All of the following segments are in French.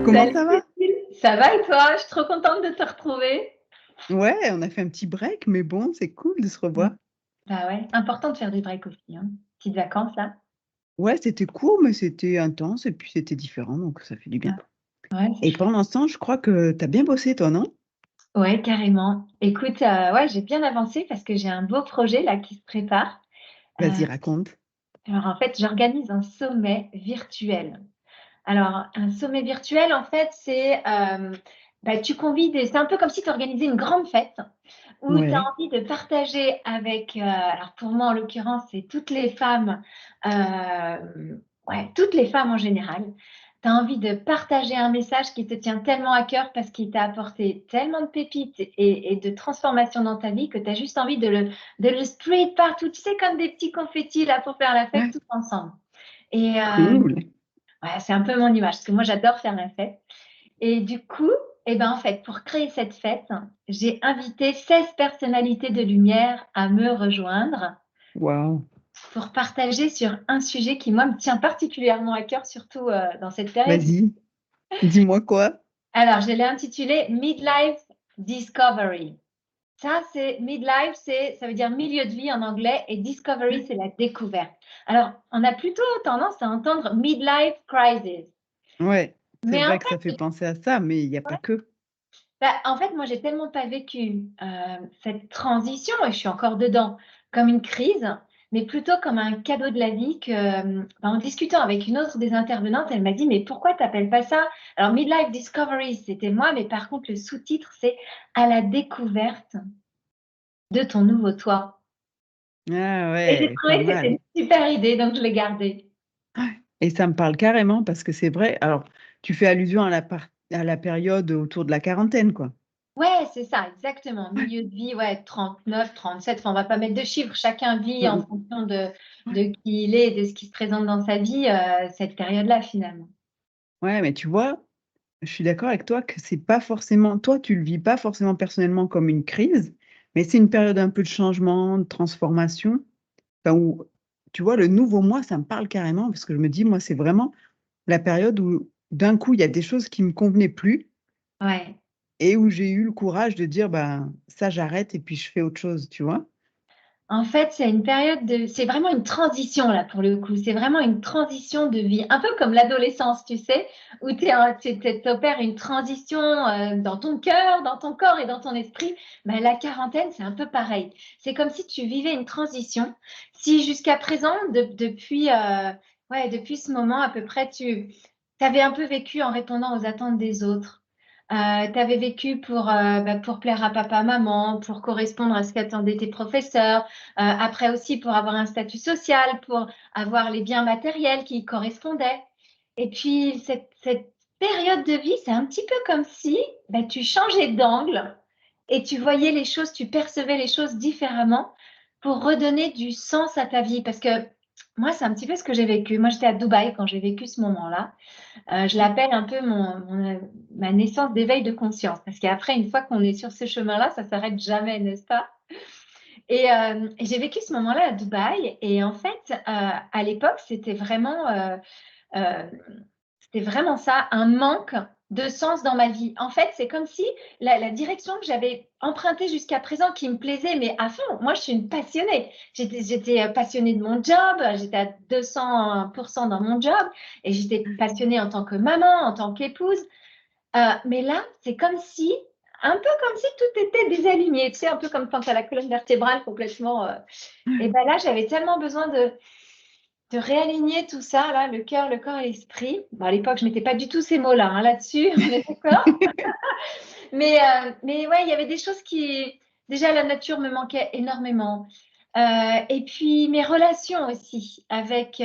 Comment Salut ça va? Cécile, ça va et toi? Je suis trop contente de te retrouver. Ouais, on a fait un petit break, mais bon, c'est cool de se Mm. revoir. Bah ouais, important de faire des breaks aussi, hein. Petites vacances là. Ouais, c'était court, mais c'était intense et puis c'était différent, donc ça fait du bien. Ouais, c'est Et chouette. pendant ce temps, je crois que tu as bien bossé, toi, non? Ouais, carrément. Écoute, ouais, j'ai bien avancé parce que j'ai un beau projet là qui se prépare. Euh, Vas-y, raconte. alors en fait, j'organise un sommet virtuel. Alors, un sommet virtuel, en fait, tu convies c'est un peu comme si tu organisais une grande fête où tu as Ouais. envie de partager avec, alors pour moi en l'occurrence, c'est toutes les femmes en général. Tu as envie de partager un message qui te tient tellement à cœur parce qu'il t'a apporté tellement de pépites et de transformations dans ta vie que tu as juste envie de le spray partout, tu sais, comme des petits confettis là pour faire la fête Ouais, tous ensemble. Et cool. ouais, c'est un peu mon image parce que moi j'adore faire la fête. Et du coup, en fait, pour créer cette fête, j'ai invité 16 personnalités de lumière à me rejoindre Waouh. pour partager sur un sujet qui, moi, me tient particulièrement à cœur, surtout dans cette période. Vas-y, dis-moi quoi? Alors, je l'ai intitulé Midlife Discovery. Ça, c'est midlife, ça veut dire milieu de vie en anglais, et discovery, c'est la découverte. Alors, on a plutôt tendance à entendre midlife crisis. Ouais, c'est Mais en vrai que ça fait penser à ça, mais il n'y a pas que. En fait, moi, j'ai tellement pas vécu cette transition, et je suis encore dedans, comme une crise, mais plutôt comme un cadeau de la vie que, en discutant avec une autre des intervenantes, elle m'a dit, mais pourquoi tu n'appelles pas ça? Alors, Midlife Discovery, c'était moi, mais par contre, le sous-titre, c'est à la découverte de ton nouveau toi. Ah Et j'ai ouais, pas trouvé que c'était mal. une super idée, donc je l'ai gardée. Et ça me parle carrément parce que c'est vrai. Alors, tu fais allusion à la période autour de la quarantaine, quoi. Ouais, c'est ça, exactement. Milieu de vie, ouais, 39, 37. Enfin, on va pas mettre de chiffres. Chacun vit en Mm, fonction de, mm. de qui il est et de ce qui se présente dans sa vie, cette période-là, finalement. Ouais, mais tu vois, je suis d'accord avec toi que c'est pas forcément toi, tu le vis pas forcément personnellement comme une crise, mais c'est une période un peu de changement, de transformation, enfin où tu vois, le nouveau moi, ça me parle carrément parce que je me dis, moi, c'est vraiment la période où d'un coup, il y a des choses qui me convenaient plus Ouais. et où j'ai eu le courage de dire: «Ben, ça, j'arrête et puis je fais autre chose», tu vois? En fait, c'est vraiment une transition là pour le coup. C'est vraiment une transition de vie, un peu comme l'adolescence, tu sais, où tu opères une transition dans ton cœur, dans ton corps et dans ton esprit. Ben, la quarantaine, c'est un peu pareil. C'est comme si tu vivais une transition. Si jusqu'à présent, depuis ce moment à peu près, tu avais un peu vécu en répondant aux attentes des autres. Tu avais vécu pour plaire à papa, maman, pour correspondre à ce qu'attendaient tes professeurs, après aussi pour avoir un statut social, pour avoir les biens matériels qui y correspondaient. Et puis, cette période de vie, c'est un petit peu comme si tu changeais d'angle et tu voyais les choses, tu percevais les choses différemment pour redonner du sens à ta vie. Parce que moi, c'est un petit peu ce que j'ai vécu. Moi, j'étais à Dubaï quand j'ai vécu ce moment-là. Je l'appelle un peu ma naissance d'éveil de conscience. Parce qu'après, une fois qu'on est sur ce chemin-là, ça s'arrête jamais, n'est-ce pas? Et j'ai vécu ce moment-là à Dubaï. Et en fait, à l'époque, euh, c'était vraiment ça, un manque de sens dans ma vie. En fait, c'est comme si la direction que j'avais empruntée jusqu'à présent, qui me plaisait, mais à fond, moi, je suis une passionnée. J'étais passionnée de mon job, j'étais à 200% dans mon job, et j'étais passionnée en tant que maman, en tant qu'épouse. Mais là, c'est comme si, un peu comme si tout était désaligné, tu sais, un peu comme quand tu as la colonne vertébrale complètement. Et ben là, j'avais tellement besoin de réaligner tout ça, là, le cœur, le corps et l'esprit. Bon, à l'époque, je ne mettais pas du tout ces mots-là, hein, là-dessus, on est d'accord. Mais ouais, il y avait des choses qui, déjà, la nature me manquait énormément. Et puis mes relations aussi, avec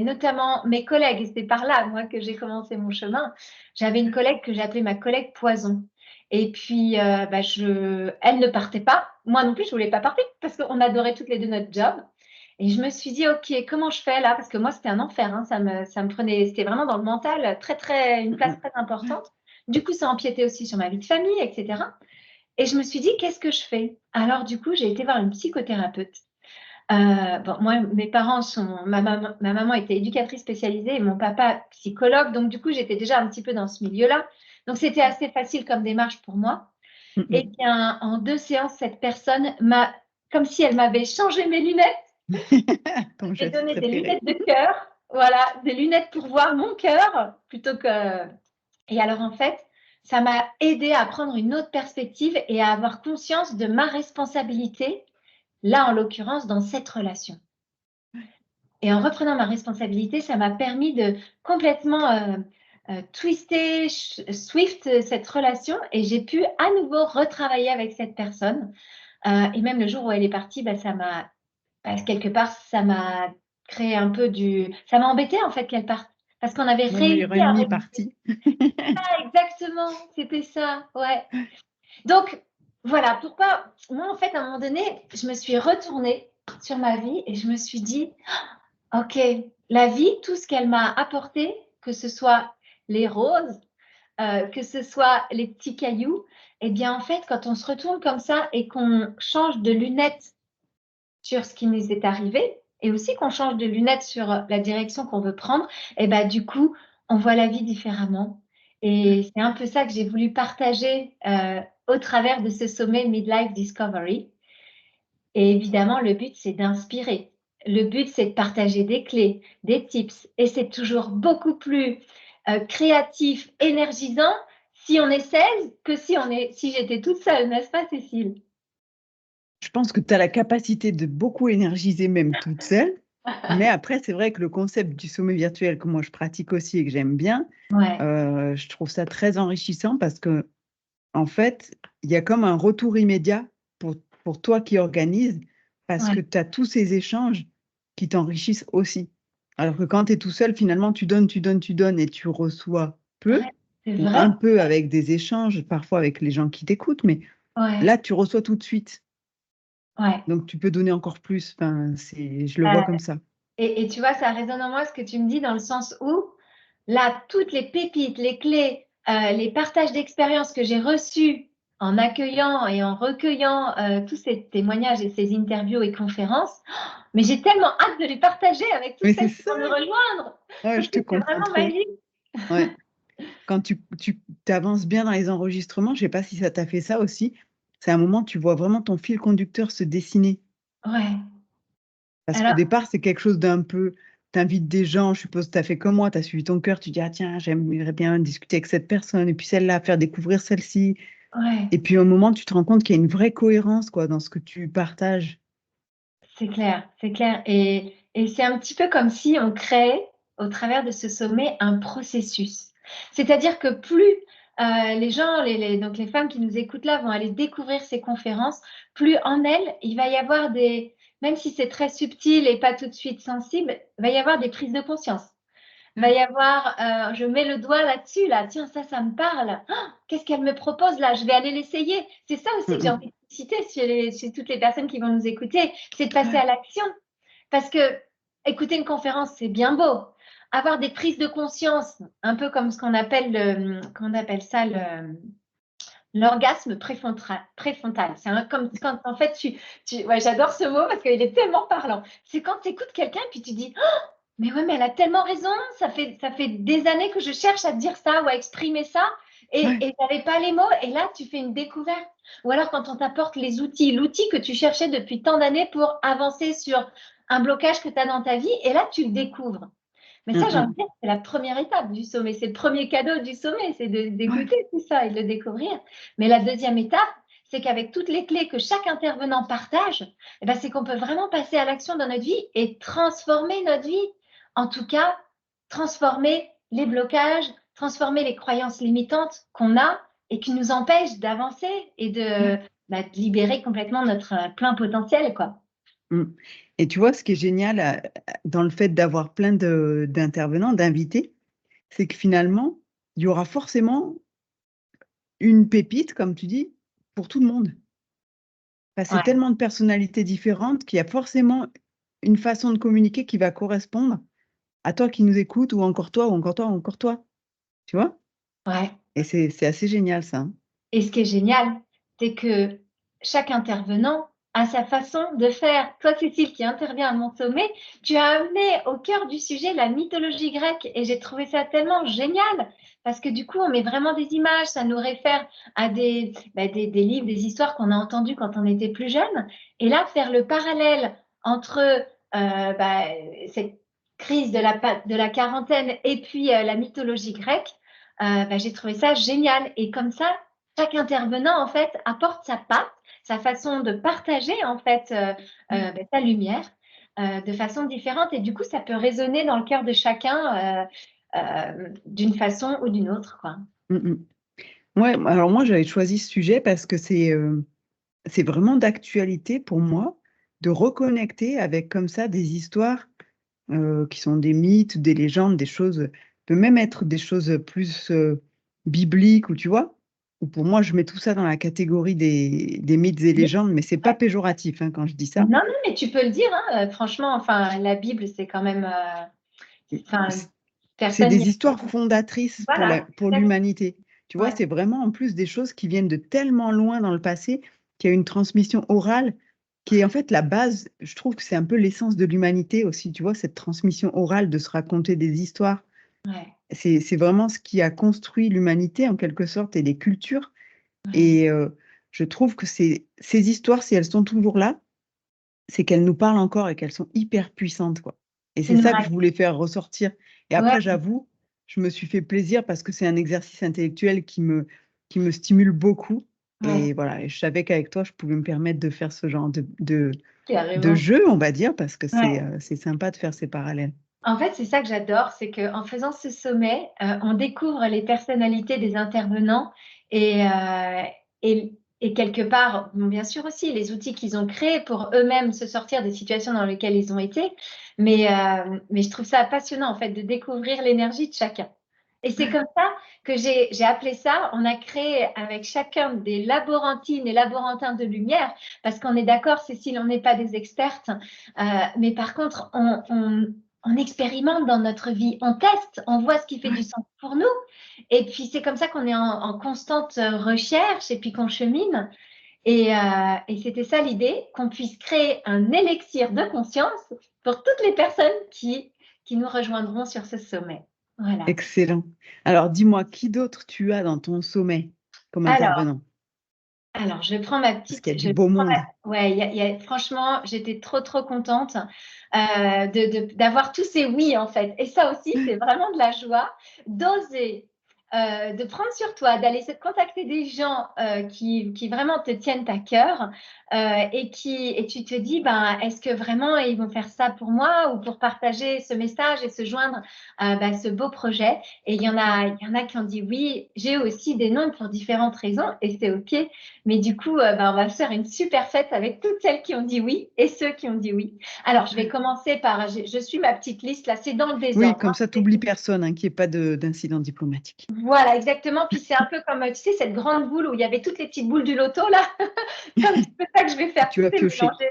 notamment mes collègues. Et c'est par là, moi, que j'ai commencé mon chemin. J'avais une collègue que j'appelais ma collègue poison. Et puis, elle ne partait pas. Moi non plus, je ne voulais pas partir parce qu'on adorait toutes les deux notre job. Et je me suis dit, OK, comment je fais là? Parce que moi, c'était un enfer, hein. Ça me prenait, c'était vraiment dans le mental, une place très importante. Du coup, ça empiétait aussi sur ma vie de famille, etc. Et je me suis dit, qu'est-ce que je fais? Alors, du coup, j'ai été voir une psychothérapeute Bon, moi, ma maman était éducatrice spécialisée et mon papa psychologue, donc du coup, j'étais déjà un petit peu dans ce milieu-là. Donc, c'était assez facile comme démarche pour moi. Et bien, en 2 séances, cette personne m'a, comme si elle m'avait changé mes lunettes, Ton et geste donné des préféré. lunettes de cœur, voilà, des lunettes pour voir mon cœur plutôt que. Et alors, en fait, ça m'a aidé à prendre une autre perspective et à avoir conscience de ma responsabilité, là, en l'occurrence, dans cette relation. Et en reprenant ma responsabilité, ça m'a permis de complètement twister, swift cette relation, et j'ai pu à nouveau retravailler avec cette personne. Et même le jour où elle est partie, bah, quelque part, ça m'a créé un peu ça m'a embêté en fait qu'elle parte. Parce qu'on avait Mon réussi meilleur à ennemi est résoudre parti. ça, exactement, c'était ça, ouais. Donc, voilà, pourquoi, moi en fait, à un moment donné, je me suis retournée sur ma vie et je me suis dit, OK, la vie, tout ce qu'elle m'a apporté, que ce soit les roses, que ce soit les petits cailloux, eh bien, en fait, quand on se retourne comme ça et qu'on change de lunettes sur ce qui nous est arrivé et aussi qu'on change de lunettes sur la direction qu'on veut prendre, et ben, du coup, on voit la vie différemment. Et c'est un peu ça que j'ai voulu partager au travers de ce sommet Midlife Discovery. Et évidemment, le but, c'est d'inspirer. Le but, c'est de partager des clés, des tips. Et c'est toujours beaucoup plus créatif, énergisant si on est 16 que si j'étais toute seule, n'est-ce pas, Cécile? Je pense que tu as la capacité de beaucoup énergiser même toute seule. Mais après, c'est vrai que le concept du sommet virtuel que moi je pratique aussi et que j'aime bien, Ouais, je trouve ça très enrichissant parce que en fait, il y a comme un retour immédiat pour pour toi qui organise, parce que ouais, tu as tous ces échanges qui t'enrichissent aussi. Alors que quand tu es tout seul, finalement, tu donnes, tu donnes, tu donnes et tu reçois peu ouais, c'est ou vrai. un peu avec des échanges, parfois avec les gens qui t'écoutent, mais Ouais, là, tu reçois tout de suite. ouais. Donc tu peux donner encore plus. Enfin, c'est je le vois comme ça. Et tu vois, ça résonne en moi ce que tu me dis dans le sens où, là, toutes les pépites, les clés, les partages d'expériences que j'ai reçus en accueillant et en recueillant tous ces témoignages et ces interviews et conférences, mais j'ai tellement hâte de les partager avec toutes Mais c'est celles qui ça! vont me rejoindre, Ouais, parce je que te c'est comprends vraiment trop. magique. Ouais. Quand tu avances bien dans les enregistrements, je sais pas si ça t'a fait ça aussi, c'est un moment, tu vois vraiment ton fil conducteur se dessiner. Ouais. Parce qu'au Alors, départ, c'est quelque chose d'un peu tu invites des gens, je suppose tu as fait comme moi, tu as suivi ton cœur, tu dis: «Ah tiens, j'aimerais bien discuter avec cette personne et puis celle-là, faire découvrir celle-ci» ouais, et puis au moment, tu te rends compte qu'il y a une vraie cohérence, quoi, dans ce que tu partages. c'est clair, c'est clair. Et c'est un petit peu comme si on créait, au travers de ce sommet, un processus. C'est-à-dire que plus les gens, donc les femmes qui nous écoutent là vont aller découvrir ces conférences, plus en elles, il va y avoir même si c'est très subtil et pas tout de suite sensible, il va y avoir des prises de conscience. Il va y avoir, je mets le doigt là-dessus, là, tiens, ça me parle. Ah, qu'est-ce qu'elle me propose là? Je vais aller l'essayer. C'est ça aussi Mmh que j'ai mh. envie de citer chez toutes les personnes qui vont nous écouter, c'est de passer Ouais. à l'action. Parce que écouter une conférence, c'est bien beau. Avoir des prises de conscience, un peu comme ce qu'on appelle comment on appelle ça, l'orgasme préfrontal. C'est comme quand en fait ouais, j'adore ce mot parce qu'il est tellement parlant. C'est quand tu écoutes quelqu'un puis tu dis mais ouais, mais elle a tellement raison, ça fait des années que je cherche à dire ça ou à exprimer ça Ouais. et j'avais pas les mots et là, tu fais une découverte. Ou alors quand on t'apporte les outils, l'outil que tu cherchais depuis tant d'années pour avancer sur un blocage que tu as dans ta vie et là, tu le découvres. Mais Mmh ça, j'ai envie de mh. dire, c'est la première étape du sommet, c'est le premier cadeau du sommet, c'est Ouais. d'écouter tout ça et de le découvrir. Mais la deuxième étape, c'est qu'avec toutes les clés que chaque intervenant partage, eh ben, c'est qu'on peut vraiment passer à l'action dans notre vie et transformer notre vie. En tout cas, transformer les blocages, transformer les croyances limitantes qu'on a et qui nous empêchent d'avancer et Ouais. de libérer complètement notre plein potentiel, quoi. Mmh et tu vois, ce qui est génial, dans le fait d'avoir plein d'intervenants, d'invités, c'est que finalement, il y aura forcément une pépite, comme tu dis, pour tout le monde. Parce que c'est Ouais, tellement de personnalités différentes qu'il y a forcément une façon de communiquer qui va correspondre à toi qui nous écoutes ou encore toi, ou encore toi, ou encore toi. Tu vois? ouais. Et c'est assez génial ça, hein. Et ce qui est génial, c'est que chaque intervenant à sa façon de faire. Toi, Cécile, qui intervient à mon sommet, tu as amené au cœur du sujet la mythologie grecque et j'ai trouvé ça tellement génial parce que du coup, on met vraiment des images, ça nous réfère à des livres, des histoires qu'on a entendues quand on était plus jeune. Et là, faire le parallèle entre cette crise de la quarantaine et puis la mythologie grecque, j'ai trouvé ça génial. Et comme ça, chaque intervenant, en fait, apporte sa patte, sa façon de partager, en fait, sa lumière de façon différente. Et du coup, ça peut résonner dans le cœur de chacun d'une façon ou d'une autre, quoi. Ouais, alors moi, j'avais choisi ce sujet parce que c'est vraiment d'actualité pour moi de reconnecter avec comme ça des histoires qui sont des mythes, des légendes, des choses, peut même être des choses plus bibliques, ou tu vois, ou pour moi, je mets tout ça dans la catégorie des mythes et Oui. légendes, mais c'est pas péjoratif hein, quand je dis ça. Non, non, mais tu peux le dire, hein, franchement, enfin, la Bible, c'est quand même, enfin, C'est personne. des histoires fondatrices Voilà, pour l'humanité. Tu vois, ouais, c'est vraiment en plus des choses qui viennent de tellement loin dans le passé qu'il y a une transmission orale qui est en fait la base. Je trouve que c'est un peu l'essence de l'humanité aussi, tu vois, cette transmission orale de se raconter des histoires. ouais, C'est vraiment ce qui a construit l'humanité en quelque sorte et les cultures. ouais. Et je trouve que ces histoires, si elles sont toujours là, c'est qu'elles nous parlent encore et qu'elles sont hyper puissantes, quoi. Et C'est c'est une ça que vraie. je voulais faire ressortir. Et Ouais, après, j'avoue, je me suis fait plaisir parce que c'est un exercice intellectuel qui me stimule beaucoup. ouais, Et voilà, et je savais qu'avec toi, je pouvais me permettre de faire ce genre de carrément. jeu, on va dire, parce que Ouais. c'est sympa de faire ces parallèles. En fait, c'est ça que j'adore, c'est qu'en faisant ce sommet, on découvre les personnalités des intervenants et, et quelque part, bon, bien sûr aussi, les outils qu'ils ont créés pour eux-mêmes se sortir des situations dans lesquelles ils ont été. Mais je trouve ça passionnant, en fait, de découvrir l'énergie de chacun. Et c'est comme ça que j'ai appelé ça, on a créé avec chacun des laborantines et laborantins de lumière, parce qu'on est d'accord, Cécile, on n'est pas des expertes, mais par contre, on expérimente dans notre vie, on teste, on voit ce qui fait du Ouais. sens pour nous. Et puis, c'est comme ça qu'on est en constante recherche et puis qu'on chemine. Et c'était ça l'idée, qu'on puisse créer un élixir de conscience pour toutes les personnes qui nous rejoindront sur ce sommet. Voilà. Excellent. Alors, dis-moi, qui d'autre tu as dans ton sommet comme Alors, intervenant? alors, je prends ma Parce qu'il y a petite. du beau monde. Ouais, franchement, j'étais trop contente d'avoir tous ces oui, en fait. Et ça aussi, c'est vraiment de la joie d'oser, de prendre sur toi, d'aller se contacter des gens qui vraiment te tiennent à cœur et tu te dis, ben, est-ce que vraiment ils vont faire ça pour moi ou pour partager ce message et se joindre à ce beau projet? Et il y en a qui ont dit oui. J'ai aussi des noms pour différentes raisons et c'est OK. Mais du coup, on va faire une super fête avec toutes celles qui ont dit oui et ceux qui ont dit oui. Alors, je vais commencer par, je suis ma petite liste là, c'est dans le Oui, désordre, comme hein. ça, tu n'oublies personne, hein, qu'il n'y ait pas d'incident diplomatique. Voilà, exactement. Puis c'est un peu comme, tu sais, cette grande boule où il y avait toutes les petites boules du loto là. C'est un petit peu ça que je vais Et faire, tu tout vas est piocher. mélangé.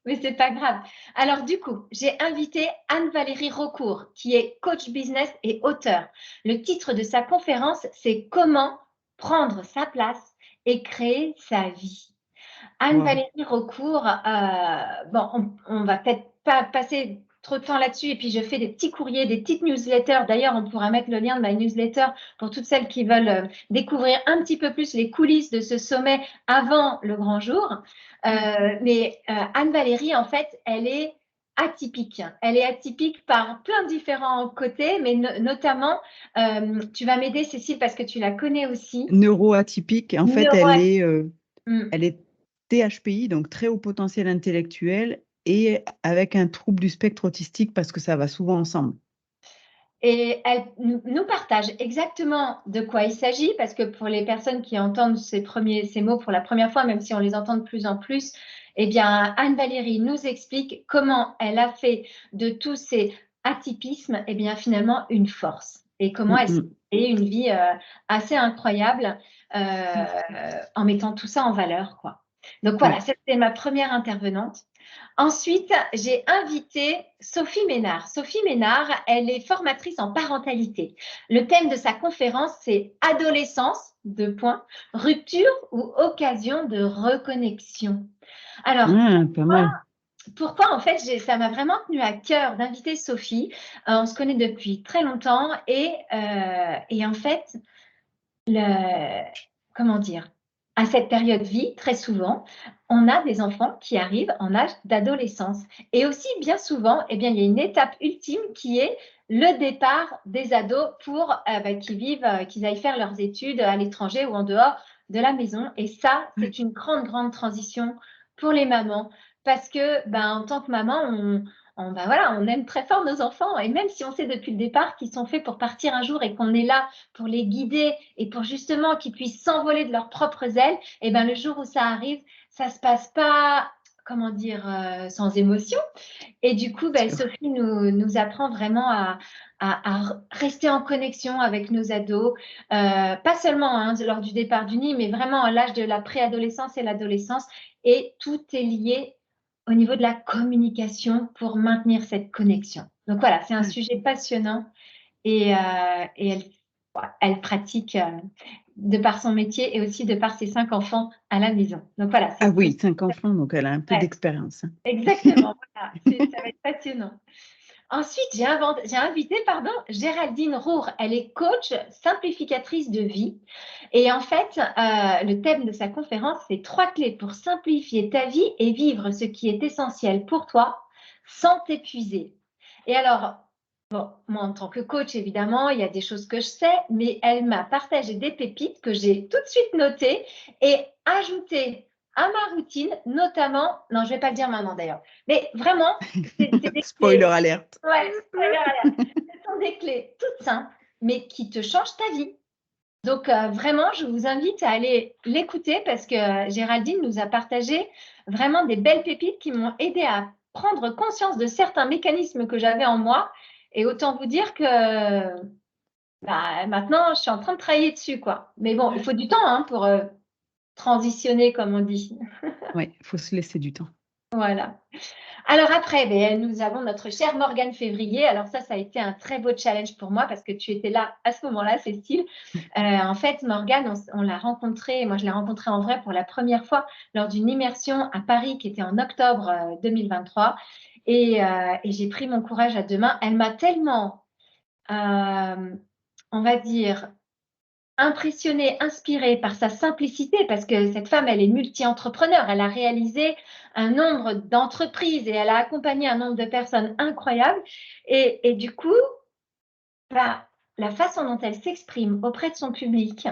Mais c'est pas grave. Alors du coup, j'ai invité Anne-Valérie Raucourt, qui est coach business et auteur. Le titre de sa conférence, c'est Comment prendre sa place et créer sa vie. Wow. Anne-Valérie Raucourt, on va peut-être pas passer trop de temps là-dessus et puis je fais des petits courriers, des petites newsletters. D'ailleurs, on pourra mettre le lien de ma newsletter pour toutes celles qui veulent découvrir un petit peu plus les coulisses de ce sommet avant le grand jour. Anne-Valérie, en fait, elle est atypique. Elle est atypique par plein de différents côtés, mais notamment, tu vas m'aider, Cécile, parce que tu la connais aussi. Neuroatypique, en fait, Neuro. Hmm. elle est THPI, donc très haut potentiel intellectuel, et avec un trouble du spectre autistique parce que ça va souvent ensemble. Et elle nous partage exactement de quoi il s'agit, parce que pour les personnes qui entendent ces mots pour la première fois, même si on les entend de plus en plus, eh bien, Anne-Valérie nous explique comment elle a fait de tous ces atypismes, eh bien, finalement, une force. Et comment Mm, elle s'est mm. créée une vie assez incroyable en mettant tout ça en valeur, quoi. Donc voilà, Ouais. c'était ma première intervenante. Ensuite, j'ai invité Sophie Ménard. Sophie Ménard, elle est formatrice en parentalité. Le thème de sa conférence, c'est adolescence, deux points, rupture ou occasion de reconnexion. Alors, Ah, pas mal. pourquoi en fait, ça m'a vraiment tenu à cœur d'inviter Sophie. On se connaît depuis très longtemps et en fait, comment dire, à cette période de vie, très souvent, on a des enfants qui arrivent en âge d'adolescence. Et aussi, bien souvent, eh bien, il y a une étape ultime qui est le départ des ados pour qu'ils aillent faire leurs études à l'étranger ou en dehors de la maison. Et ça, Ouais. c'est une grande, grande transition pour les mamans. Parce que, en tant que maman, voilà, on aime très fort nos enfants. Et même si on sait depuis le départ qu'ils sont faits pour partir un jour et qu'on est là pour les guider et pour justement qu'ils puissent s'envoler de leurs propres ailes, et le jour où ça arrive, ça se passe pas, comment dire, sans émotion. Et du coup, Sûr. Sophie nous apprend vraiment à rester en connexion avec nos ados, pas seulement lors du départ du nid, mais vraiment à l'âge de la préadolescence et l'adolescence. Et tout est lié au niveau de la communication pour maintenir cette connexion. Donc voilà, c'est un Ouais. sujet passionnant et elle pratique de par son métier et aussi de par ses 5 enfants à la maison. Donc voilà, Ah c'est oui, 5 enfants, donc elle a un peu ouais, d'expérience, hein. exactement, voilà, ça va être passionnant. Ensuite, j'ai invité, Géraldine Roure. Elle est coach simplificatrice de vie. Et en fait, le thème de sa conférence, c'est 3 clés pour simplifier ta vie et vivre ce qui est essentiel pour toi sans t'épuiser. Et alors, bon, moi, en tant que coach, évidemment, il y a des choses que je sais, mais elle m'a partagé des pépites que j'ai tout de suite notées et ajoutées à ma routine, notamment, non, je ne vais pas le dire maintenant d'ailleurs, mais vraiment, c'est des Spoiler clés. alerte. Ouais, spoiler alert. Ce sont des clés toutes simples, mais qui te changent ta vie. Donc, vraiment, je vous invite à aller l'écouter parce que Géraldine nous a partagé vraiment des belles pépites qui m'ont aidé à prendre conscience de certains mécanismes que j'avais en moi. Et autant vous dire que maintenant, je suis en train de travailler dessus, quoi. Mais bon, il faut du temps pour transitionner, comme on dit. Ouais, il faut se laisser du temps. Voilà. Alors après, nous avons notre chère Morgane Février. Alors ça a été un très beau challenge pour moi parce que tu étais là à ce moment-là, Cécile. En fait, Morgane, on l'a rencontrée, moi je l'ai rencontrée en vrai pour la première fois lors d'une immersion à Paris qui était en octobre 2023. Et j'ai pris mon courage à deux mains. Elle m'a tellement, on va dire, impressionnée, inspirée par sa simplicité, parce que cette femme, elle est multi-entrepreneur. Elle a réalisé un nombre d'entreprises et elle a accompagné un nombre de personnes incroyables. Et du coup, la façon dont elle s'exprime auprès de son public,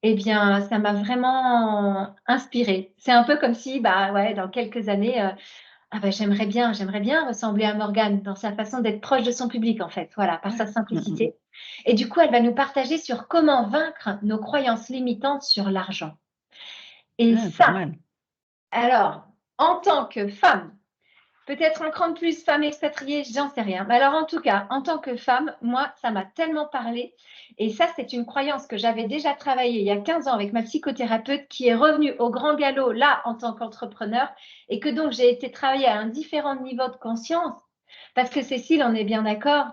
eh bien, ça m'a vraiment inspirée. C'est un peu comme si, ouais, dans quelques années, j'aimerais bien ressembler à Morgane dans sa façon d'être proche de son public, en fait, voilà, par Ouais. sa Mmh, mmh, mmh. simplicité. Et du coup, elle va nous partager sur comment vaincre nos croyances limitantes sur l'argent. Et Ah, pas ça, mal. alors, en tant que femme, peut-être encore plus femme expatriée, j'en sais rien. Mais alors, en tout cas, en tant que femme, moi, ça m'a tellement parlé. Et ça, c'est une croyance que j'avais déjà travaillée il y a 15 ans avec ma psychothérapeute qui est revenue au grand galop là en tant qu'entrepreneur et que donc j'ai été travailler à un différent niveau de conscience. Parce que Cécile, on est bien d'accord,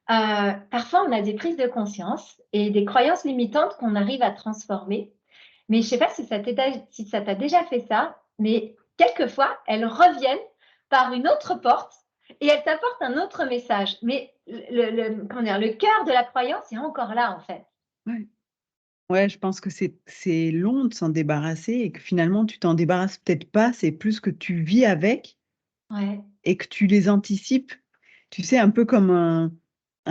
parfois on a des prises de conscience et des croyances limitantes qu'on arrive à transformer. Mais je ne sais pas si ça t'a déjà fait ça, mais quelquefois, elles reviennent par une autre porte et elles t'apportent un autre message. Mais comment dire, le cœur de la croyance est encore là, en fait. Ouais. Ouais, je pense que c'est long de s'en débarrasser et que finalement tu t'en débarrasses peut-être pas, c'est plus que tu vis avec Ouais, et que tu les anticipes. Tu sais, un peu comme un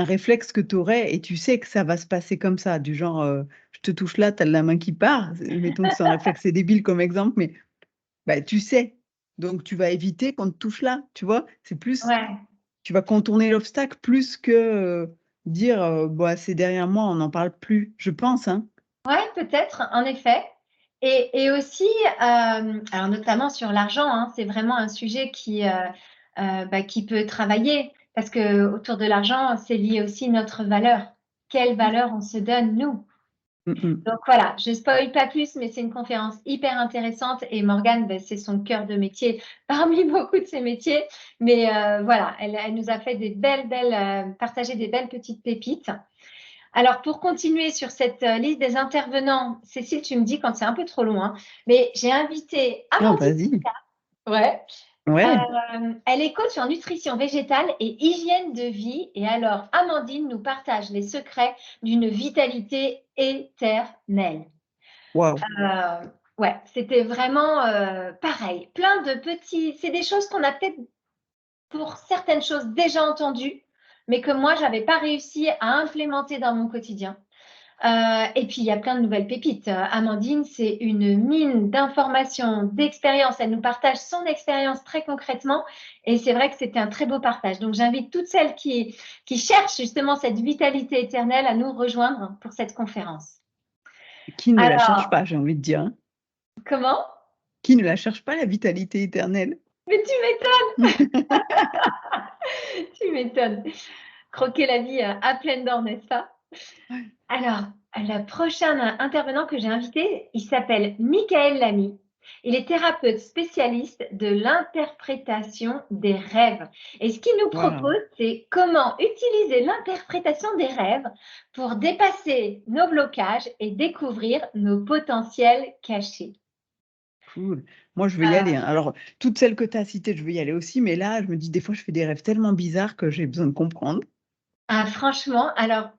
réflexe que tu aurais et tu sais que ça va se passer comme ça, du genre, je te touche là, tu as la main qui part. Mettons que c'est un réflexe, c'est débile comme exemple, mais bah, tu sais, donc tu vas éviter qu'on te touche là, tu vois? C'est plus ouais, tu vas contourner l'obstacle plus que, dire, «Bah, c'est derrière moi, on n'en parle plus», je pense, hein. ouais, peut-être, en effet. Et aussi, alors notamment sur l'argent, c'est vraiment un sujet qui peut travailler parce que autour de l'argent, c'est lié aussi notre valeur. Quelle Ouais, valeur on se donne, nous? Donc voilà, je ne spoil pas plus, mais c'est une conférence hyper intéressante et Morgane, ben, c'est son cœur de métier parmi beaucoup de ses métiers. Mais voilà, elle nous a fait partager des belles petites pépites. Alors pour continuer sur cette liste des intervenants, Cécile, tu me dis quand c'est un peu trop loin, mais j'ai invité Ah, Amandine. vas-y. Ouais. Ouais. Elle est coach en nutrition végétale et hygiène de vie. Et alors, Amandine nous partage les secrets d'une vitalité éternelle. Waouh. Ouais, c'était vraiment pareil. Plein de petits. C'est des choses qu'on a peut-être pour certaines choses déjà entendues, mais que moi, je n'avais pas réussi à implémenter dans mon quotidien. Et puis, il y a plein de nouvelles pépites. Amandine, c'est une mine d'informations, d'expériences. Elle nous partage son expérience très concrètement. Et c'est vrai que c'était un très beau partage. Donc, j'invite toutes celles qui cherchent justement cette vitalité éternelle à nous rejoindre pour cette conférence. Qui ne la cherche Alors, pas, j'ai envie de dire, hein. comment? Qui ne la cherche pas, la vitalité éternelle? Mais tu m'étonnes! Tu m'étonnes. Croquer la vie à pleines dents, n'est-ce pas? Alors, le prochain intervenant que j'ai invité, il s'appelle Michael Lamy. Il est thérapeute spécialiste de l'interprétation des rêves. Et ce qu'il nous Waouh. propose, c'est comment utiliser l'interprétation des rêves pour dépasser nos blocages et découvrir nos potentiels cachés. Cool. Moi, je veux y aller, hein. Alors, toutes celles que tu as citées, je veux y aller aussi, mais là, je me dis, des fois, je fais des rêves tellement bizarres que j'ai besoin de comprendre. Ah, franchement, alors,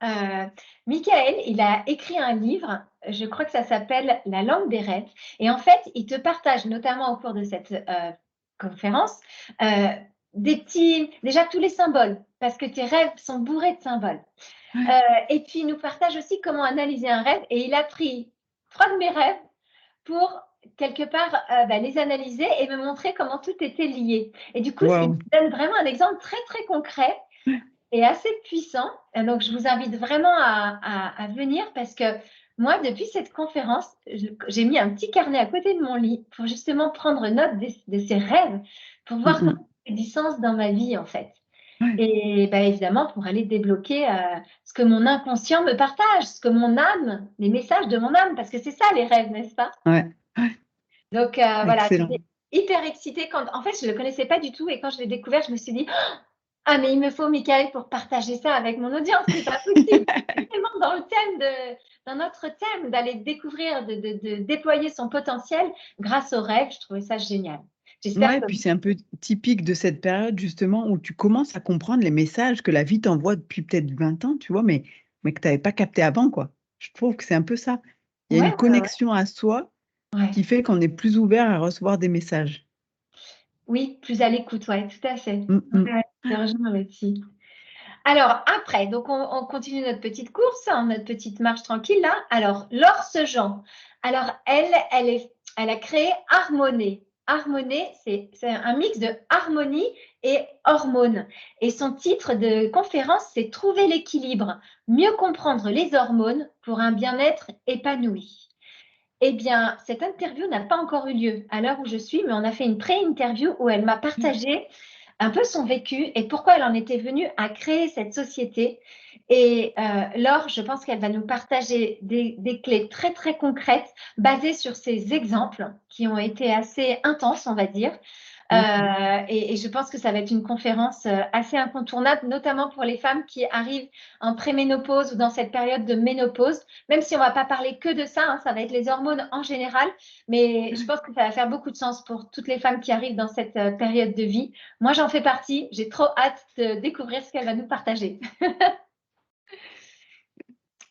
Michael, il a écrit un livre, je crois que ça s'appelle La langue des rêves. Et en fait, il te partage, notamment au cours de cette conférence, déjà tous les symboles, parce que tes rêves sont bourrés de symboles. Ouais. Et puis, il nous partage aussi comment analyser un rêve. Et il a pris 3 de mes rêves pour, quelque part, les analyser et me montrer comment tout était lié. Et du coup, il Waouh. me donne vraiment un exemple très, très concret et assez puissant. Donc, je vous invite vraiment à venir parce que moi, depuis cette conférence, j'ai mis un petit carnet à côté de mon lit pour justement prendre note de ces rêves, pour voir comment ça fait du sens dans ma vie, en fait. Ouais. Et évidemment, pour aller débloquer ce que mon inconscient me partage, ce que mon âme, les messages de mon âme, parce que c'est ça les rêves, n'est-ce pas? Ouais. Ouais. Donc voilà, Excellent. j'étais hyper excitée quand, en fait, je ne le connaissais pas du tout et quand je l'ai découvert, je me suis dit, ah, mais il me faut Michael pour partager ça avec mon audience, c'est pas possible. C'est tellement dans le thème dans notre thème d'aller découvrir, de déployer son potentiel grâce aux rêves. Je trouvais ça génial. J'espère Ouais, que puis c'est un peu typique de cette période justement où tu commences à comprendre les messages que la vie t'envoie depuis peut-être 20 ans, tu vois? Mais que tu avais pas capté avant, quoi. Je trouve que c'est un peu ça. Il y a ouais, une connexion à soi ouais. qui fait qu'on est plus ouvert à recevoir des messages. Oui, plus à l'écoute, ouais, tout à fait. Mmh mh. Ouais, je te rejoins aussi. Alors après, donc on continue notre petite course, hein, notre petite marche tranquille là. Alors, Laure Sejean. Alors, elle a créé Harmonie. Harmonie, c'est un mix de harmonie et hormones. Et son titre de conférence, c'est Trouver l'équilibre, mieux comprendre les hormones pour un bien-être épanoui. Eh bien, cette interview n'a pas encore eu lieu à l'heure où je suis, mais on a fait une pré-interview où elle m'a partagé un peu son vécu et pourquoi elle en était venue à créer cette société. Et Laure, je pense qu'elle va nous partager des clés très, très concrètes basées sur ses exemples qui ont été assez intenses, on va dire. Mmh. Et je pense que ça va être une conférence assez incontournable, notamment pour les femmes qui arrivent en préménopause ou dans cette période de ménopause, même si on ne va pas parler que de ça, hein, ça va être les hormones en général, mais je pense que ça va faire beaucoup de sens pour toutes les femmes qui arrivent dans cette période de vie. Moi, j'en fais partie, j'ai trop hâte de découvrir ce qu'elle va nous partager.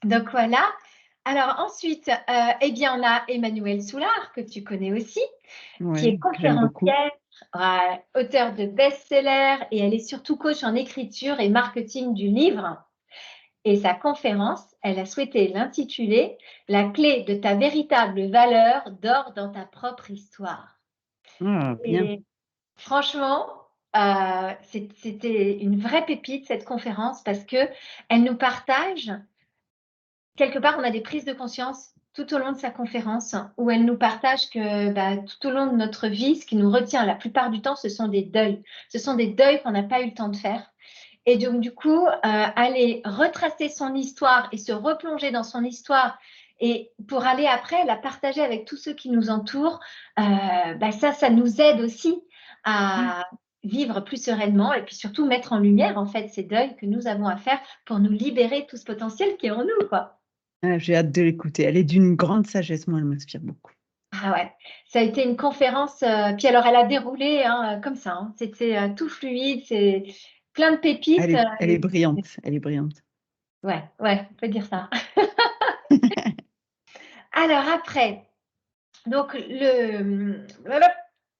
Donc voilà. Alors ensuite, eh bien, on a Emmanuelle Soulard, que tu connais aussi, qui est Ouais, que j'aime beaucoup. conférencière, auteure de best-sellers et elle est surtout coach en écriture et marketing du livre. Et sa conférence, elle a souhaité l'intituler «La clé de ta véritable valeur dort dans ta propre histoire». Ah, bien. Et franchement, c'était une vraie pépite cette conférence parce qu'elle nous partage quelque part, on a des prises de conscience tout au long de sa conférence où elle nous partage que tout au long de notre vie, ce qui nous retient la plupart du temps, ce sont des deuils. Ce sont des deuils qu'on n'a pas eu le temps de faire. Et donc, du coup, aller retracer son histoire et se replonger dans son histoire Et pour aller après la partager avec tous ceux qui nous entourent, ça nous aide aussi à vivre plus sereinement et puis surtout mettre en lumière en fait ces deuils que nous avons à faire pour nous libérer de tout ce potentiel qui est en nous, quoi. Ah, j'ai hâte de l'écouter. Elle est d'une grande sagesse, moi, elle m'inspire beaucoup. Ah ouais, ça a été une conférence, puis alors elle a déroulé comme ça, hein. C'était tout fluide, c'est plein de pépites. Elle est brillante, elle est brillante. Ouais, ouais, on peut dire ça. Alors après, donc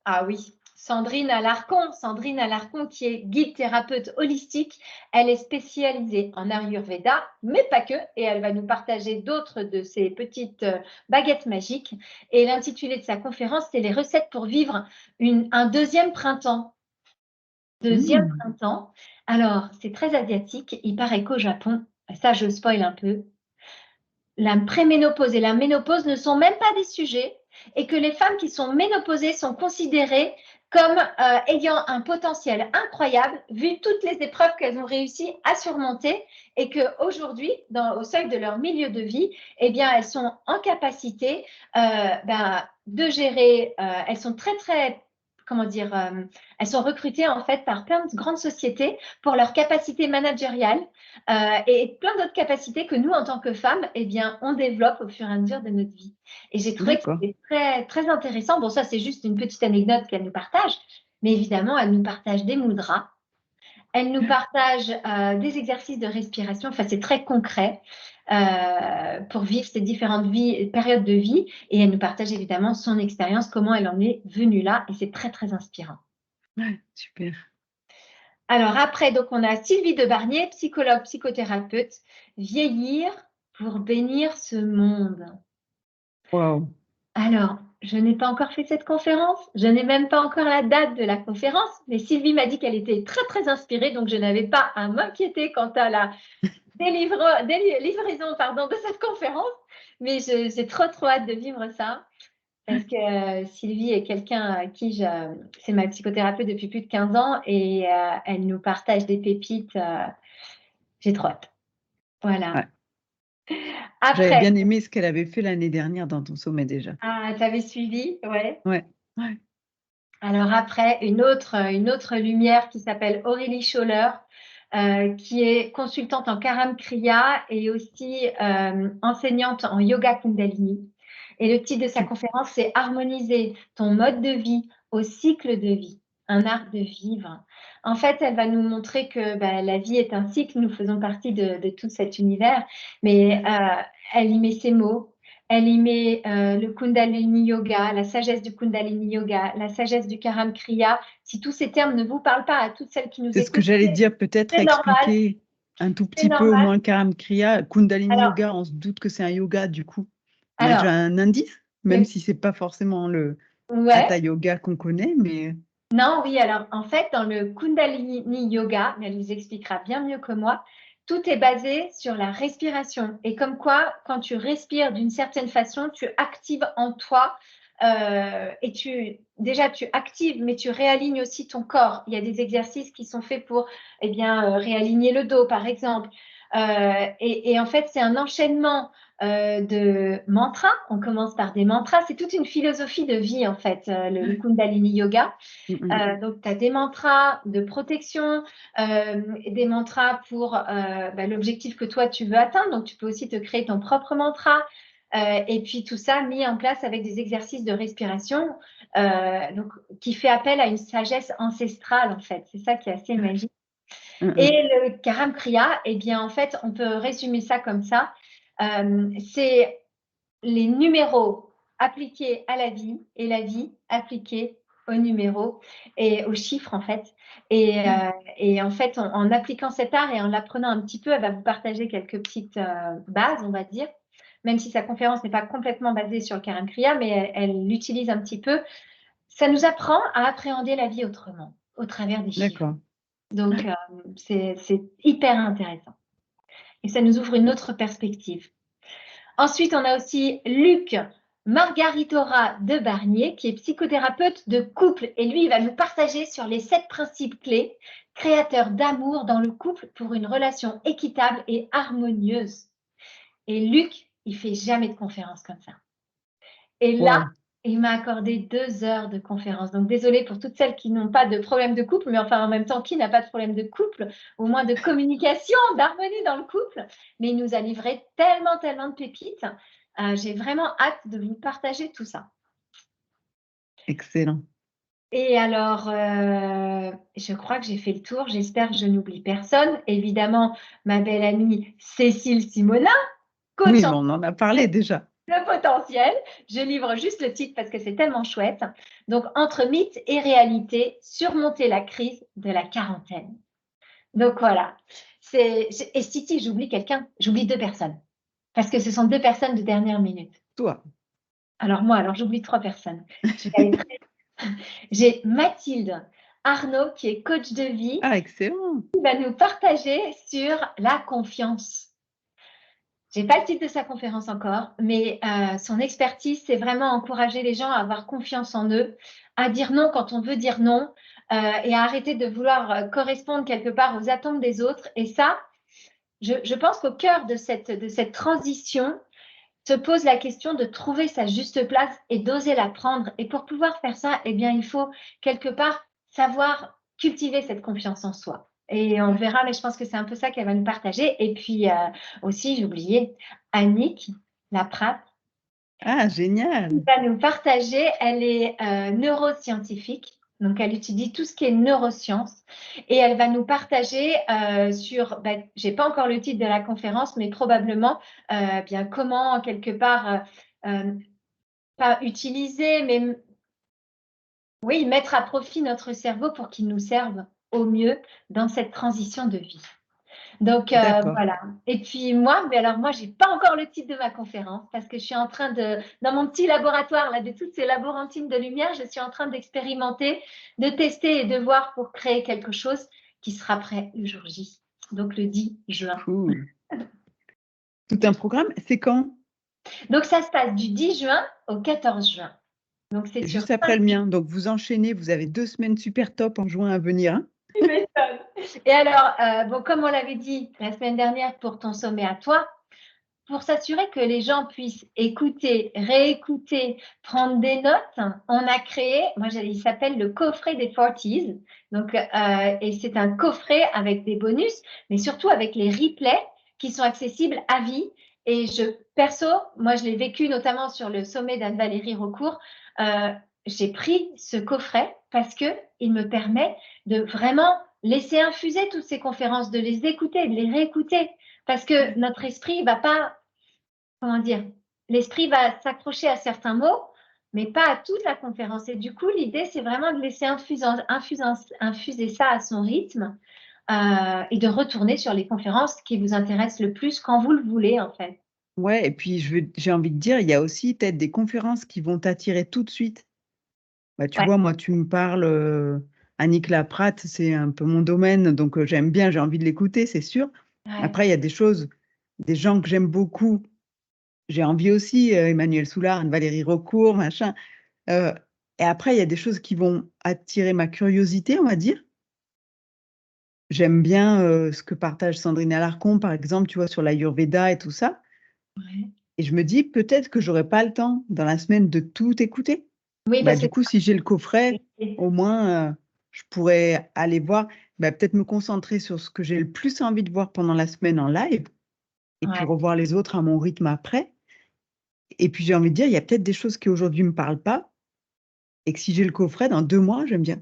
ah oui, Sandrine Alarcon qui est guide thérapeute holistique, elle est spécialisée en Ayurveda, mais pas que, et elle va nous partager d'autres de ses petites baguettes magiques. Et l'intitulé de sa conférence, c'est les recettes pour vivre un deuxième printemps. Deuxième Mmh. printemps. Alors, c'est très asiatique. Il paraît qu'au Japon, ça je spoil un peu, la préménopause et la ménopause ne sont même pas des sujets et que les femmes qui sont ménopausées sont considérées comme ayant un potentiel incroyable vu toutes les épreuves qu'elles ont réussi à surmonter et qu'aujourd'hui, au seuil de leur milieu de vie, eh bien, elles sont en capacité de gérer, elles sont très, comment dire, elles sont recrutées en fait par plein de grandes sociétés pour leur capacité managériale et plein d'autres capacités que nous, en tant que femmes, eh bien, on développe au fur et à mesure de notre vie. Et j'ai trouvé que D'accord. c'était très intéressant. Bon, ça, c'est juste une petite anecdote qu'elle nous partage, mais évidemment, elle nous partage des mudras, elle nous partage des exercices de respiration. Enfin, c'est très concret pour vivre ces différentes périodes de vie. Et elle nous partage évidemment son expérience, comment elle en est venue là. Et c'est très inspirant. Ouais, super. Alors après, donc on a Sylvie de Barnier, psychologue, psychothérapeute, vieillir pour bénir ce monde. Waouh! Alors, je n'ai pas encore fait cette conférence, je n'ai même pas encore la date de la conférence, mais Sylvie m'a dit qu'elle était très inspirée, donc je n'avais pas à m'inquiéter quant à la livraison de cette conférence, mais j'ai trop hâte de vivre ça. Parce que Sylvie est quelqu'un à qui c'est ma psychothérapeute depuis plus de 15 ans et elle nous partage des pépites. J'ai trop hâte. Voilà. Ouais. J'avais Après, bien aimé ce qu'elle avait fait l'année dernière dans ton sommet déjà. tu avais suivi, ouais. Ouais, ouais. Alors après, une autre lumière qui s'appelle Aurélie Scholler, qui est consultante en Karam Kriya et aussi enseignante en yoga Kundalini. Et le titre de sa conférence, c'est Harmoniser ton mode de vie au cycle de vie, un art de vivre. En fait, elle va nous montrer que la vie est un cycle, nous faisons partie de tout cet univers, mais elle y met ses mots. Elle y met le Kundalini Yoga, la sagesse du Kundalini Yoga, la sagesse du Karam Kriya. Si tous ces termes ne vous parlent pas à toutes celles qui nous C'est ce que écoutent, j'allais dire, peut-être c'est normal, expliquer un tout c'est petit peu au normal. moins le Karam Kriya. Kundalini Alors, Yoga, on se doute que c'est un yoga du coup. On a déjà alors, un indice, même le- si c'est pas forcément le ouais. Hatha Yoga qu'on connaît, mais Non, oui, alors en fait, dans le Kundalini Yoga, mais elle vous expliquera bien mieux que moi, tout est basé sur la respiration. Et comme quoi, quand tu respires d'une certaine façon, tu actives en toi et déjà tu actives, mais tu réalignes aussi ton corps. Il y a des exercices qui sont faits pour réaligner le dos, par exemple. Et en fait, c'est un enchaînement de mantras. On commence par des mantras. C'est toute une philosophie de vie, en fait, le Kundalini Yoga. Donc, tu as des mantras de protection, des mantras pour l'objectif que toi, tu veux atteindre. Donc, tu peux aussi te créer ton propre mantra. Et puis, tout ça mis en place avec des exercices de respiration qui fait appel à une sagesse ancestrale, en fait. C'est ça qui est assez magique. Et le Karam Kriya, eh bien, en fait, on peut résumer ça comme ça. C'est les numéros appliqués à la vie et la vie appliquée aux numéros et aux chiffres en fait. Et en fait, en appliquant cet art et en l'apprenant un petit peu, elle va vous partager quelques petites bases, on va dire, même si sa conférence n'est pas complètement basée sur le Karam Kriya, mais elle l'utilise un petit peu. Ça nous apprend à appréhender la vie autrement, au travers des chiffres. d'accord. Donc, c'est hyper intéressant. Et ça nous ouvre une autre perspective. Ensuite, on a aussi Luc Margaritora de Barnier, qui est psychothérapeute de couple. Et lui, il va nous partager sur les 7 principes clés créateurs d'amour dans le couple pour une relation équitable et harmonieuse. Et Luc, il fait jamais de conférence comme ça. Et là, Waouh. il m'a accordé 2 heures de conférence. Donc, désolée pour toutes celles qui n'ont pas de problème de couple, mais enfin, en même temps, qui n'a pas de problème de couple, au moins de communication, d'harmonie dans le couple. Mais il nous a livré tellement, tellement de pépites. J'ai vraiment hâte de vous partager tout ça. Excellent. Et alors, je crois que j'ai fait le tour. J'espère que je n'oublie personne. Évidemment, ma belle amie Cécile Simona, Oui, coach mais en on en a parlé déjà. le potentiel. Je livre juste le titre parce que c'est tellement chouette. Donc, entre mythe et réalité, surmonter la crise de la quarantaine. Donc, voilà. Et si, j'oublie quelqu'un, j'oublie 2 personnes. Parce que ce sont 2 personnes de dernière minute. Toi. Alors j'oublie 3 personnes. J'ai Mathilde Arnaud, qui est coach de vie, Ah, excellent. qui va nous partager sur la confiance. J'ai pas le titre de sa conférence encore, mais son expertise, c'est vraiment encourager les gens à avoir confiance en eux, à dire non quand on veut dire non, et à arrêter de vouloir correspondre quelque part aux attentes des autres. Et ça, je pense qu'au cœur de cette transition se pose la question de trouver sa juste place et d'oser la prendre. Et pour pouvoir faire ça, eh bien, il faut quelque part savoir cultiver cette confiance en soi. Et on verra, mais je pense que c'est un peu ça qu'elle va nous partager. Et puis aussi, j'ai oublié, Annick Laprate, Ah, qui génial. va nous partager. Elle est neuroscientifique. Donc, elle étudie tout ce qui est neurosciences et elle va nous partager sur, j'ai pas encore le titre de la conférence, mais probablement bien comment quelque part pas utiliser, mais oui, mettre à profit notre cerveau pour qu'il nous serve au mieux dans cette transition de vie. Donc D'accord. voilà. Et puis moi, mais alors moi, j'ai pas encore le titre de ma conférence parce que je suis en train dans mon petit laboratoire là, de toutes ces laborantines de lumière, je suis en train d'expérimenter, de tester et de voir pour créer quelque chose qui sera prêt le jour J. Donc le 10 juin. Cool. Tout un programme. C'est quand? Donc ça se passe du 10 juin au 14 juin. Donc c'est sur Juste après le mien. Donc, vous enchaînez. Vous avez 2 semaines super top en juin à venir, hein? Tu m'étonnes. Et alors, bon, comme on l'avait dit la semaine dernière pour ton sommet à toi, pour s'assurer que les gens puissent écouter, réécouter, prendre des notes, on a créé, il s'appelle le coffret des 40s. Donc, et c'est un coffret avec des bonus, mais surtout avec les replays qui sont accessibles à vie. Et perso, moi, je l'ai vécu notamment sur le sommet d'Anne-Valérie Raucourt. J'ai pris ce coffret parce que il me permet de vraiment laisser infuser toutes ces conférences, de les écouter, de les réécouter, parce que notre esprit va pas, comment dire, l'esprit va s'accrocher à certains mots, mais pas à toute la conférence. Et du coup, l'idée, c'est vraiment de laisser infuser ça à son rythme et de retourner sur les conférences qui vous intéressent le plus quand vous le voulez, en fait. Ouais, et puis j'ai envie de dire, il y a aussi peut-être des conférences qui vont t'attirer tout de suite. Bah, tu Ouais, vois, moi, tu me parles, Annick Laprate, c'est un peu mon domaine, donc j'aime bien, j'ai envie de l'écouter, c'est sûr. ouais, Après, il y a des choses, des gens que j'aime beaucoup, j'ai envie aussi, Emmanuel Soulard, Valérie Raucourt, machin. Heu et après, il y a des choses qui vont attirer ma curiosité, on va dire. J'aime bien, ce que partage Sandrine Alarcon, par exemple, tu vois, sur l'Ayurveda et tout ça, ouais. et je me dis: «Peut-être que j'aurai pas le temps dans la semaine de tout écouter». Oui, Bah, parce que du coup, si j'ai le coffret, au moins, je pourrais aller voir, bah, peut-être me concentrer sur ce que j'ai le plus envie de voir pendant la semaine en live et puis ouais, revoir les autres à mon rythme après, et puis j'ai envie de dire, il y a peut-être des choses qui aujourd'hui me parlent pas et que si j'ai le coffret dans 2 mois, je vais me dire: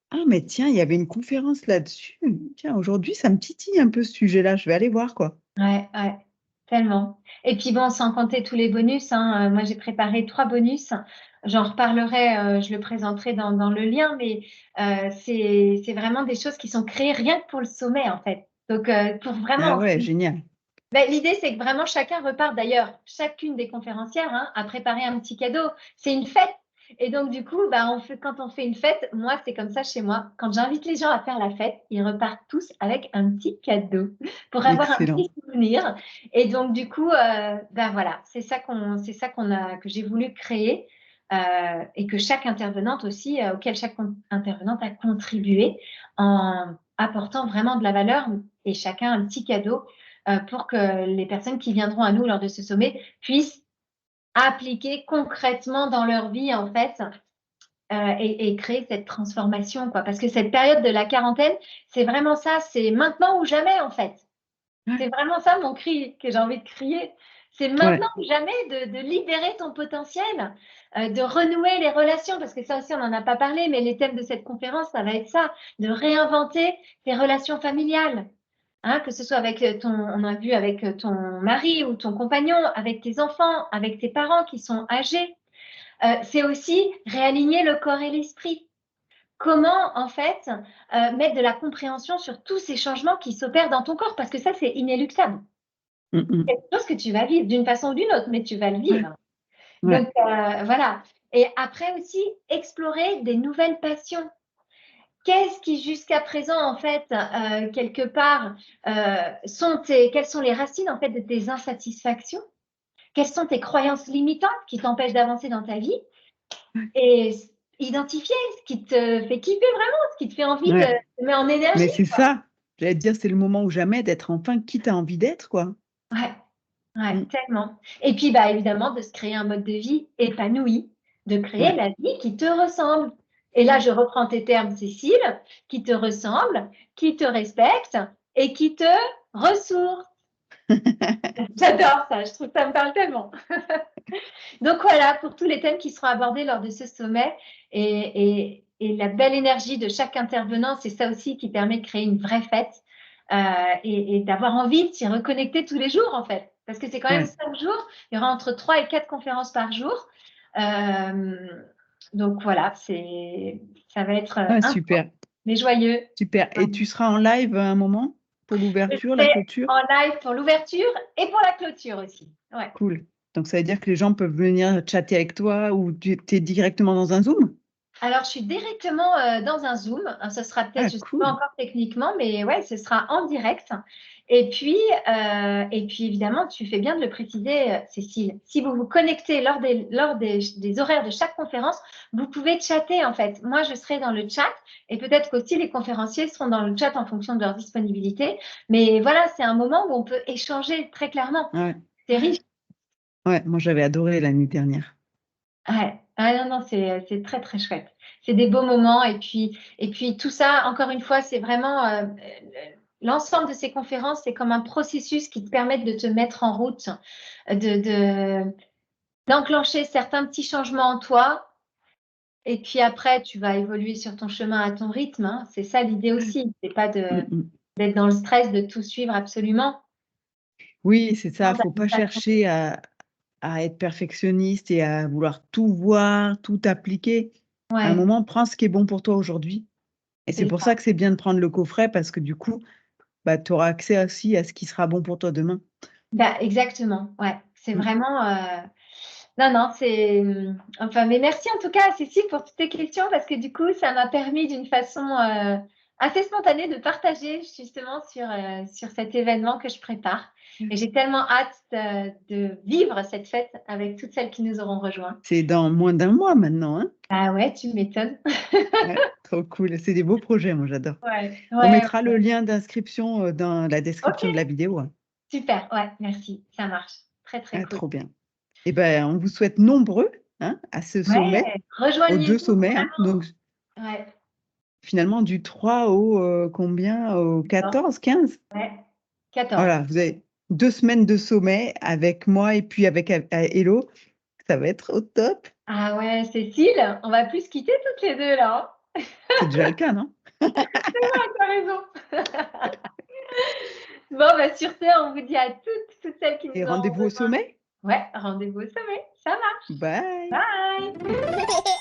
«Ah mais tiens, il y avait une conférence là-dessus. Tiens, aujourd'hui, ça me titille un peu ce sujet-là, je vais aller voir, quoi». ouais, ouais, tellement. Et puis bon, sans compter tous les bonus, hein, moi j'ai préparé 3 bonus. J'en reparlerai, je le présenterai dans le lien, mais c'est vraiment des choses qui sont créées rien que pour le sommet, en fait. Donc, pour Ah vraiment, ouais, génial. l'idée, c'est que vraiment chacun repart d'ailleurs, chacune des conférencières hein, a préparé un petit cadeau. C'est une fête. Et donc, du coup, quand on fait une fête, moi, c'est comme ça chez moi. Quand j'invite les gens à faire la fête, ils repartent tous avec un petit cadeau pour avoir un Excellent. petit souvenir. Et donc, du coup, voilà, que j'ai voulu créer et que chaque intervenante aussi, auquel chaque intervenante a contribué en apportant vraiment de la valeur et chacun un petit cadeau pour que les personnes qui viendront à nous lors de ce sommet puissent appliquer concrètement dans leur vie, en fait, et créer cette transformation, quoi. Parce que cette période de la quarantaine, c'est vraiment ça, c'est maintenant ou jamais, en fait. C'est Ouais, vraiment ça mon cri que j'ai envie de crier. C'est ouais, maintenant ou jamais de libérer ton potentiel, de renouer les relations, parce que ça aussi, on n'en a pas parlé, mais les thèmes de cette conférence, ça va être ça, de réinventer tes relations familiales. Hein, que ce soit avec on a vu avec ton mari ou ton compagnon, avec tes enfants, avec tes parents qui sont âgés. C'est aussi réaligner le corps et l'esprit. Comment, en fait, mettre de la compréhension sur tous ces changements qui s'opèrent dans ton corps, parce que ça, c'est inéluctable. mm, Quelque chose que tu vas vivre d'une façon ou d'une autre, mais tu vas le ouais, vivre. ouais, Donc, voilà. Et après aussi, explorer des nouvelles passions. Qu'est-ce qui jusqu'à présent, en fait, quelque part, quelles sont les racines, en fait, de tes insatisfactions? Quelles sont tes croyances limitantes qui t'empêchent d'avancer dans ta vie? ouais, Et identifier ce qui te fait kiffer vraiment, ce qui te fait envie de ouais. te met en Mais énergie. c'est ça, j'allais te dire, c'est le moment ou jamais d'être enfin qui tu as envie d'être, quoi. Ouais, ouais, Mmh, tellement. Et puis, bah, évidemment, de se créer un mode de vie épanoui, de créer ouais. la vie qui te ressemble. Et là, je reprends tes termes, Cécile, qui te ressemble, qui te respecte et qui te ressource. J'adore ça, je trouve que ça me parle tellement. Donc voilà, pour tous les thèmes qui seront abordés lors de ce sommet et la belle énergie de chaque intervenant, c'est ça aussi qui permet de créer une vraie fête et d'avoir envie de s'y reconnecter tous les jours en fait. Parce que c'est quand même Ouais. 5 jours, il y aura entre 3 et 4 conférences par jour. Euh, donc voilà, ça va être Ah intense super, mais joyeux. super et tu seras en live à un moment pour Je l'ouverture, la serai clôture? en live pour l'ouverture et pour la clôture aussi. Ouais. Cool. Donc ça veut dire que les gens peuvent venir chatter avec toi ou tu es directement dans un Zoom? Alors, je suis directement dans un Zoom. Hein, ce sera peut-être, Ah je ne sais pas cool. encore techniquement, mais ouais, ce sera en direct. Et puis évidemment, tu fais bien de le préciser, Cécile. Si vous vous connectez lors des horaires de chaque conférence, vous pouvez chatter en fait. Moi, je serai dans le chat et peut-être qu'aussi les conférenciers seront dans le chat en fonction de leur disponibilité. Mais voilà, c'est un moment où on peut échanger très clairement. Ouais. C'est riche. Ouais, moi j'avais adoré l'année dernière. Ouais. Ah non, non, c'est très, très chouette. C'est des beaux moments et puis tout ça, encore une fois, c'est vraiment l'ensemble de ces conférences, c'est comme un processus qui te permet de te mettre en route, d'enclencher certains petits changements en toi et puis après, tu vas évoluer sur ton chemin à ton rythme, hein. C'est ça l'idée Ouais. aussi. C'est pas Mmh mh. d'être dans le stress de tout suivre absolument. Oui, c'est ça, Non, faut pas chercher à être perfectionniste et à vouloir tout voir, tout appliquer. À un ouais, moment, prends ce qui est bon pour toi aujourd'hui et c'est c'est pour ça. ça que c'est bien de prendre le coffret parce que du coup, bah, tu auras accès aussi à ce qui sera bon pour toi demain. Bah, exactement, ouais. C'est Mmh. vraiment, non, non, enfin, mais merci en tout cas, Cécile, pour toutes tes questions parce que du coup, ça m'a permis d'une façon assez spontanée de partager justement sur cet événement que je prépare. Mmh. Et j'ai tellement hâte de vivre cette fête avec toutes celles qui nous auront rejoints. C'est dans moins d'un mois maintenant, hein? Ah ouais, tu m'étonnes. Ouais, trop cool. C'est des beaux projets, moi j'adore. Ouais, On ouais, mettra le ouais. lien d'inscription, dans la Ok, description de la vidéo, hein. super, ouais, merci, ça marche. Très, très Ah, cool. trop bien. Et ben, on vous souhaite nombreux, hein, à ce sommet, Ouais, aux 2 rejoignez-nous sommets, hein, vraiment. donc Ouais, finalement du 3 au, combien? Au d'accord. 14-15? Ouais, 14. Voilà, vous avez 2 semaines de sommet avec moi et puis avec Hello, ça va être au top. Ah ouais, Cécile, on va plus se quitter toutes les deux là, hein. C'est déjà le cas, non? Tu as raison. Bon, bah sur ce, on vous dit à toutes celles qui Et nous auront rendez-vous au rejoints. sommet. Ouais, rendez-vous au sommet. Ça marche. Bye. Bye.